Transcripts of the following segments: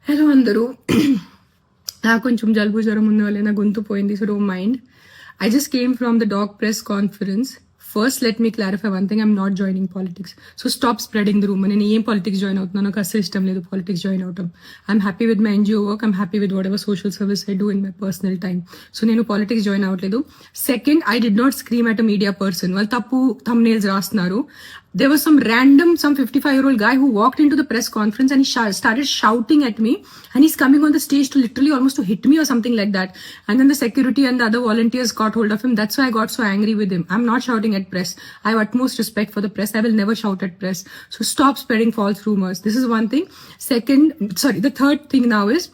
Hello అందరూ. నాకు కొంచెం జలుబు జ్వరం ఉన్న వల్ల నా గొంతు పోయింది, so don't mind. I just came from the dog press conference. First, let me clarify one thing. I'm not joining politics. So stop spreading the rumor. నేను ఏం politics join అవుతున్నాను, నాకు అసలు ఇష్టం లేదు politics join అవటం. I'm happy with my NGO work. I'm happy with whatever social service I do in my personal time. So నేను politics join అవ్వట్లేదు. Second, I did not scream at a media person. వాళ్ళు తప్పు thumbnails రాస్తున్నారు. There was some 55-year-old guy who walked into the press conference and he started shouting at me, and he's coming on the stage to literally almost to hit me or something like that. And then the security and the other volunteers got hold of him. That's why I got so angry with him. I'm not shouting at press. I have utmost respect for the press. I will never shout at press. So stop spreading false rumors. This is one thing. The third thing now is,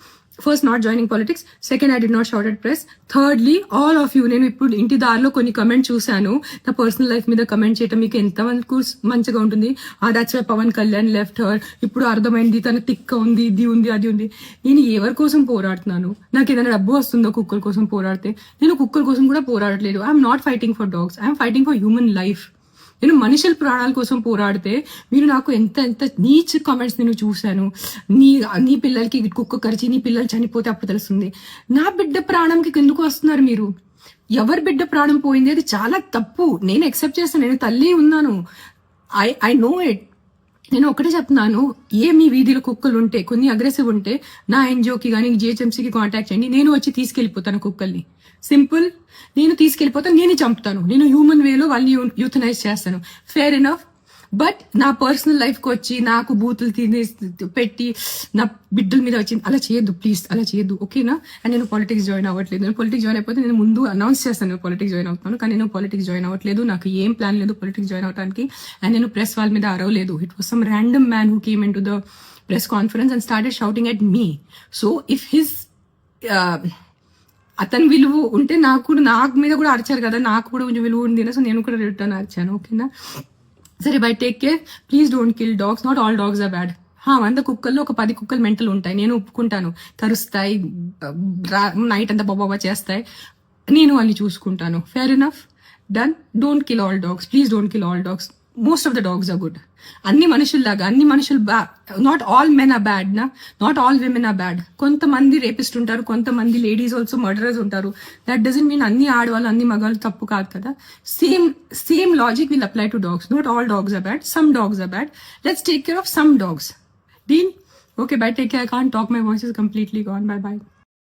first not joining politics. Second, I did not shout at press. Thirdly, all of you, నేను ఇప్పుడు ఇంటి దారిలో కొన్ని comment చూశాను. నా personal life మీద comment చేయటం మీకు ఎంతమందికి మంచిగా ఉంటుంది. That's why Pawan Kalyan left her. ఇప్పుడు అర్థమైంది తన తిక్క ఉంది, ఇది ఉంది, అది ఉంది. నేను ఎవరి కోసం పోరాడుతున్నాను? నాకు ఏదైనా డబ్బు వస్తుందో కుక్కల కోసం పోరాడితే? నేను కుక్కల కోసం కూడా పోరాడట్లేదు. I'm not fighting for dogs, I'm fighting for human life. నేను మనుషుల ప్రాణాల కోసం పోరాడితే మీరు నాకు ఎంత నీచ్ కామెంట్స్ నేను చూశాను. నీ పిల్లలకి కుక్క కరిచి నీ పిల్లలు చనిపోతే అప్పుడు తెలుస్తుంది. నా బిడ్డ ప్రాణంకి ఎందుకు వస్తున్నారు మీరు? ఎవరి బిడ్డ ప్రాణం పోయింది అది చాలా తప్పు. నేను యాక్సెప్ట్ చేస్తాను, నేను తల్లి ఉన్నాను. I know it. నేను ఒకటే చెప్తున్నాను, మీ వీధిలో కుక్కలు ఉంటే, కొన్ని అగ్రెసివ్ ఉంటే నా ఎన్జిఓకి కానీ జిహెచ్ఎంసీకి కాంటాక్ట్ చేయండి. నేను వచ్చి తీసుకెళ్లిపోతాను కుక్కల్ని. సింపుల్. నేను తీసుకెళ్లిపోతాను, నేను చంపుతాను. నేను హ్యూమన్ వేలో వాళ్ళని యూథనైజ్ చేస్తాను. Fair enough. బట్ నా పర్సనల్ లైఫ్కి వచ్చి నాకు బూతులు పెట్టి నా బిడ్డల మీద వచ్చి అలా చేయొద్దు ప్లీజ్, అలా చేయొద్దు, ఓకేనా? అండ్ నేను పాలిటిక్స్ జాయిన్ అవ్వట్లేదు. నేను పాలిటిక్స్ జాయిన్ అయిపోతే నేను ముందు అనౌన్స్ చేస్తాను నేను పాలిటిక్స్ జాయిన్ అవుతాను. కానీ నేను పాలిటిక్స్ జాయిన్ అవ్వట్లేదు. నాకు ఏం ప్లాన్ లేదు పాలిటిక్స్ జాయిన్ అవడానికి. అండ్ నేను ప్రెస్ వాళ్ళ మీద అరవలేదు. It was some random man who came in to the press conference and started shouting at me. So if his అతని విలువ ఉంటే నాకు మీద కూడా అరిచారు కదా, నాకు కూడా కొంచెం విలువ ఉంది. సో నేను కూడా రిటర్న్ అరిచాను, ఓకేనా? సరే, bye, take care. Please don't kill dogs. Not all dogs are bad. 100 కుక్కల్లో ఒక 10 కుక్కలు మెంటల్ ఉంటాయి, నేను ఒప్పుకుంటాను. కరుస్తాయి, నైట్ అంతా బాబా చేస్తాయి, నేను వాళ్ళని చూసుకుంటాను. Fair enough, done. Don't kill all dogs. Please don't kill all dogs. Most of the dogs are good. అన్ని మనుషుల్లాగా, అన్ని మనుషులు not all men are bad నా, not all women are bad. కొంతమంది రేపిస్ట్ ఉంటారు, కొంతమంది లేడీస్ ఆల్సో మర్డరర్స్ ఉంటారు. That doesn't mean అన్ని ఆడవాళ్ళు అన్ని మగాళ్ళు తప్పు కాదు కదా. Same logic will apply to dogs. Not all dogs are bad, some dogs are bad. Let's take care of some dogs. Deal? Okay, by, take care. I can't talk, my voice is completely gone. By by.